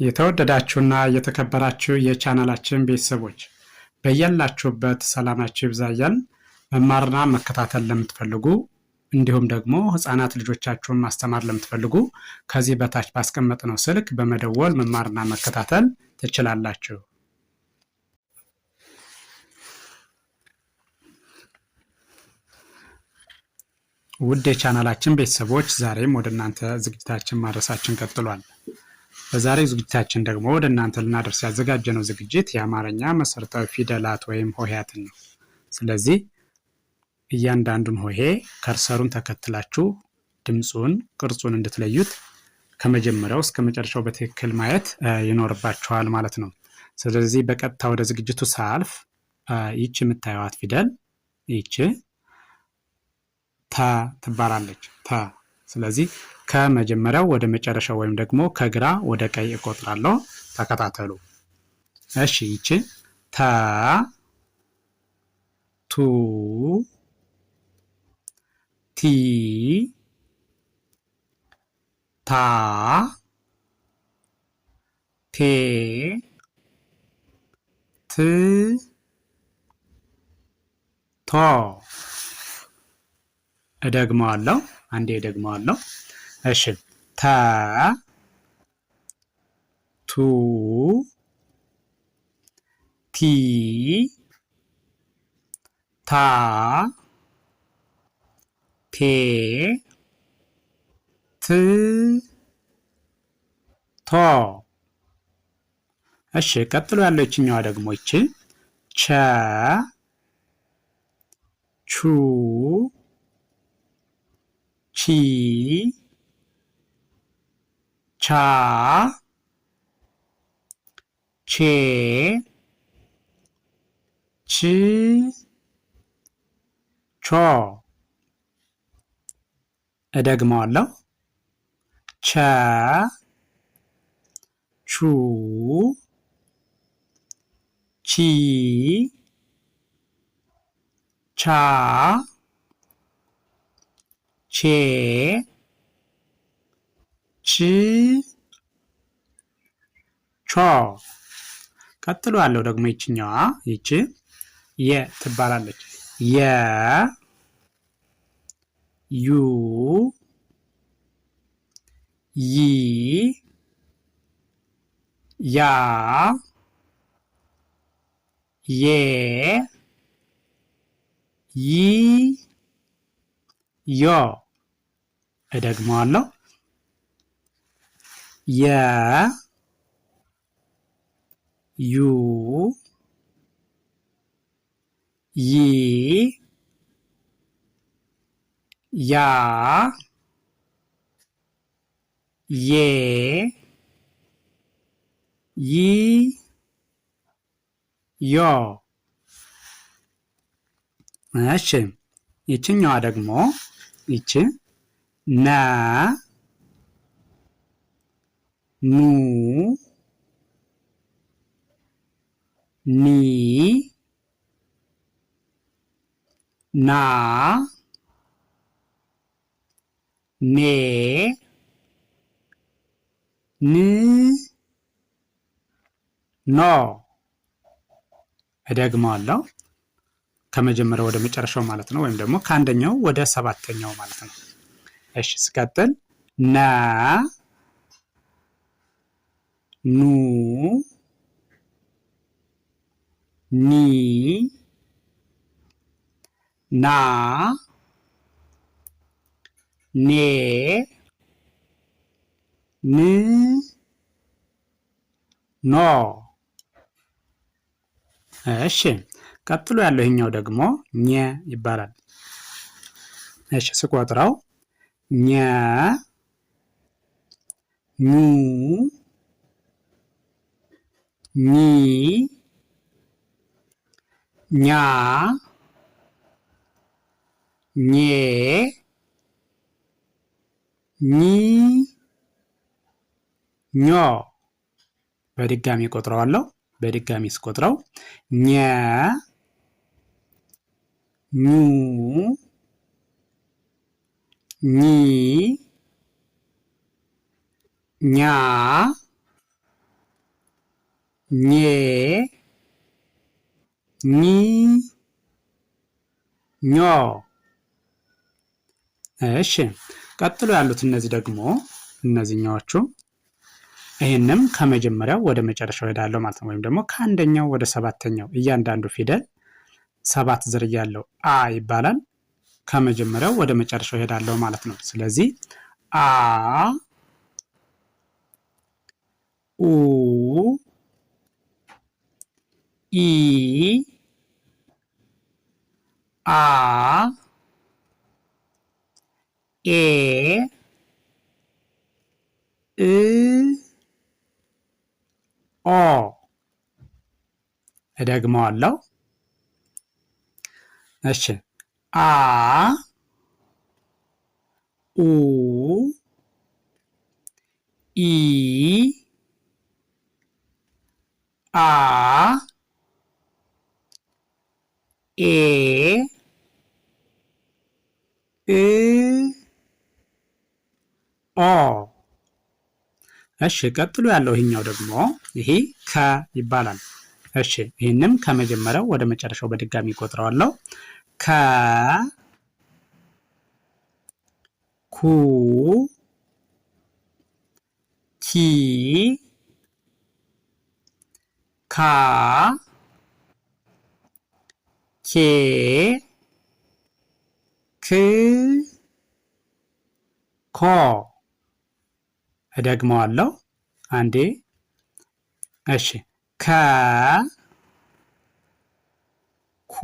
የተወደዳችሁና የተከበራችሁ የቻናላችን ቤተሰቦች በያላችሁበት ሰላማችሁ ይብዛ እያልን መማርና መከታተል ለምትፈልጉ እንዲሁም ደግሞ ህፃናት ልጆቻችሁን ማስተማር ለምትፈልጉ ከዚህ በታች ባስቀመጥነው ስልክ በመደወል መማርና መከታተል ትችላላችሁ። ውድ የቻናላችን ቤተሰቦች ዛሬም ወደ እናንተ ዝግጅታችን ማድረሳችን ቀጥሏል። በዛሬው ዝግጅታችን ደግሞ ወደ እናንተ ልናደርስ ያዘጋጀነው ዝግጅት የአማርኛ መሰረታዊ ፊደላት ወይም ሆሄያትን ነው። ስለዚህ እያንዳንዱን ሆሄ ከርሰሩን ተከትላችሁ ድምፁን፣ ቅርጹን እንድትለዩት ከመጀመሪያው እስከ መጨረሻው በትክክል ማየት ይኖርባችኋል ማለት ነው። ስለዚህ በቀጥታ ወደ ዝግጅቱ ሳልፍ ይቺ የምታዩት ፊደል ይቺ ተ ትባላለች። ተ። ስለዚህ ከመጀመሪያው ወደ መጨረሻው ወይም ደግሞ ከግራ ወደ ቀኝ እቆጥራለሁ። ተከታተሉ። እሺ ይቺ ተ፣ ቱ፣ ቲ፣ ታ፣ ቴ፣ ት፣ ቶ። እደግመዋለሁ። አንዴ እደግመዋለሁ። እሺ ተ፣ ቱ፣ ቲ፣ ታ፣ ቴ፣ ት፣ ቶ። እሺ ቀጥሎ ያለው ይችኛዋ ደግሞ ይቺ ቸ፣ ቹ፣ ቺ፣ ቻ፣ ቼ፣ ች፣ ቾ። እደግመዋለሁ። ቸ፣ ቹ፣ ቺ፣ ቻ፣ ቼ፣ ች፣ ቾ። ቀጥሎ ያለው ደግሞ ይችኛዋ ይቺ የ ትባላለች። የ፣ ዩ፣ ይ፣ ያ፣ ዬ፣ ይ፣ ዮ። እደግመዋለሁ። የ፣ ዩ፣ ይ፣ ያ፣ ዬ፣ ይ፣ ዮ። እሺ ይችኛዋ ደግሞ ይቺ ነ፣ ኑ፣ ኒ፣ ና፣ ኔ፣ ን፣ ኖ። እደግመዋለሁ። ከመጀመሪያው ወደ መጨረሻው ማለት ነው፣ ወይም ደግሞ ከአንደኛው ወደ ሰባተኛው ማለት ነው። እሺ ስቀጥል ነ፣ ኑ፣ ኒ፣ ና፣ ኔ፣ ን፣ ኖ። እሺ ቀጥሎ ያለው ይሄኛው ደግሞ ኘ ይባላል። እሺ ስቆጥረው ኘ፣ ኙ፣ ኚ፣ ኛ፣ ኜ፣ ኚ፣ ኞ። በድጋሚ ቆጥረዋለሁ። በድጋሚ ስቆጥረው ኘ፣ ኙ፣ ኚ፣ ኛ፣ ኜ ኚ ኞ። እሺ ቀጥሎ ያሉት እነዚህ ደግሞ እነዚህኛዎቹ ይህንም ከመጀመሪያው ወደ መጨረሻው ሄዳለሁ ማለት ነው። ወይም ደግሞ ከአንደኛው ወደ ሰባተኛው እያንዳንዱ ፊደል 7 ዝርያ ያለው አ ይባላል። ከመጀመሪያው ወደ መጨረሻው ሄዳለሁ ማለት ነው። ስለዚህ አ ኡ ኢ አ ኤ እ ኦ። እደግመዋለሁ። እሺ አ ኡ ኢ አ ኤ እ ኦ። እሺ ቀጥሎ ያለው ይሄኛው ደግሞ ይሄ ከ ይባላል። እሺ ይህንም ከመጀመሪያው ወደ መጨረሻው በድጋሚ ቆጥረዋለሁ። ከ ኩ ኪ ካ ኬ ክ ኮ። እደግመዋለሁ አንዴ። እሺ ከ ኩ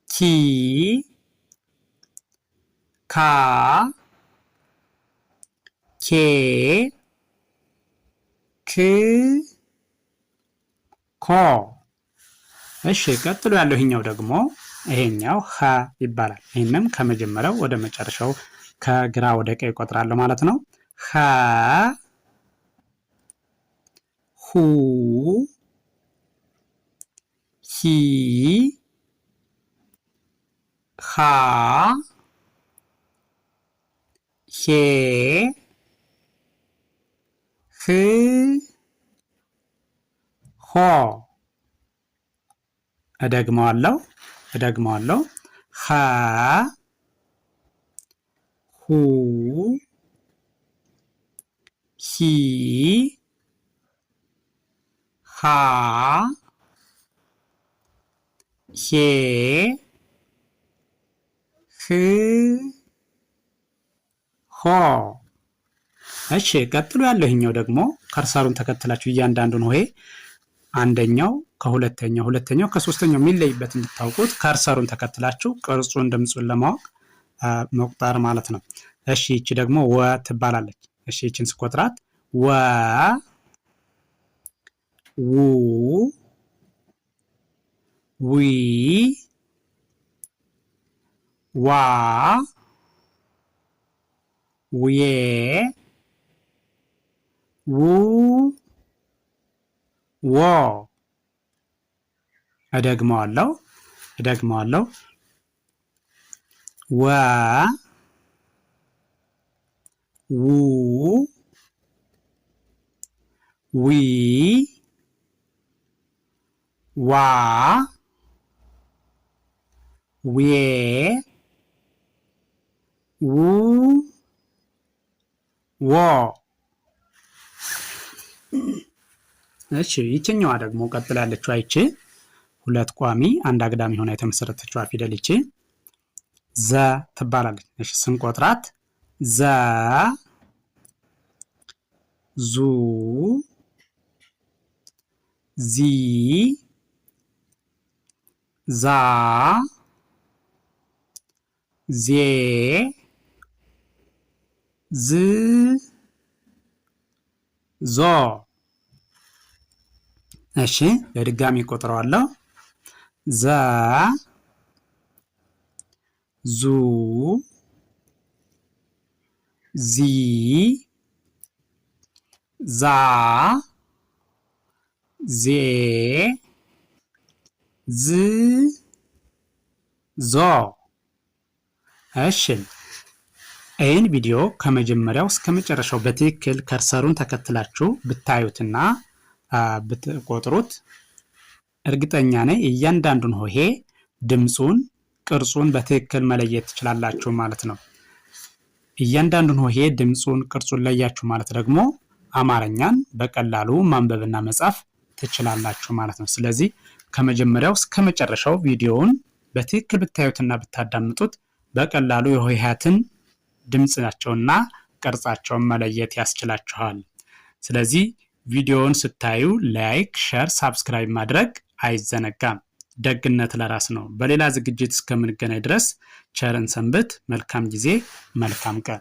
ኪ ካ ኬ ክ ኮ። እሺ ቀጥሎ ያለው ይሄኛው ደግሞ ይሄኛው ሀ ይባላል። ይህንም ከመጀመሪያው ወደ መጨረሻው ከግራ ወደ ቀኝ እቆጥራለሁ ማለት ነው። ሀ ሁ ሂ ሃ ሄ ህ ሆ። እደግመዋለሁ ሀ ሁ ሂ ሃ ሄ ህ ሆ። እሺ ቀጥሎ ያለው ይሄኛው ደግሞ ከርሰሩን ተከትላችሁ እያንዳንዱን ሆሄ አንደኛው ከሁለተኛው ሁለተኛው ከሶስተኛው የሚለይበት እንድታውቁት ከርሰሩን ተከትላችሁ ቅርጹን ድምፁን ለማወቅ መቁጠር ማለት ነው። እሺ ይቺ ደግሞ ወ ትባላለች። እሺ ይቺን ስቆጥራት ወ ው ዊ ዋ ውዬ ው ዎ። እደግመዋለሁ ወ ው ዊ ዋ ዌ ው ዎ። እሺ ይችኛዋ ደግሞ ቀጥላ ያለችው አይቺ ሁለት ቋሚ አንድ አግዳሚ ሆና የተመሰረተችዋ ፊደል ይቺ ዘ ትባላለች። እሺ ስንቆጥራት ዘ ዙ ዚ ዛ ዜ ዝ ዞ። እሺ በድጋሚ ቆጥረዋለሁ። ዘ ዙ ዚ ዛ ዜ ዝ ዞ። እሺ ይህን ቪዲዮ ከመጀመሪያው እስከ መጨረሻው በትክክል ከርሰሩን ተከትላችሁ ብታዩትና ብትቆጥሩት እርግጠኛ ነኝ እያንዳንዱን ሆሄ ድምጹን፣ ቅርጹን በትክክል መለየት ትችላላችሁ ማለት ነው። እያንዳንዱን ሆሄ ድምጹን፣ ቅርጹን ለያችሁ ማለት ደግሞ አማርኛን በቀላሉ ማንበብና መጻፍ ትችላላችሁ ማለት ነው። ስለዚህ ከመጀመሪያው እስከ መጨረሻው ቪዲዮውን በትክክል ብታዩትና ብታዳምጡት በቀላሉ የሆሄያትን ድምጻቸውና ቅርጻቸውን መለየት ያስችላችኋል። ስለዚህ ቪዲዮውን ስታዩ ላይክ፣ ሼር፣ ሳብስክራይብ ማድረግ አይዘነጋም። ደግነት ለራስ ነው። በሌላ ዝግጅት እስከምንገናኝ ድረስ ቸርን ሰንብት። መልካም ጊዜ፣ መልካም ቀን።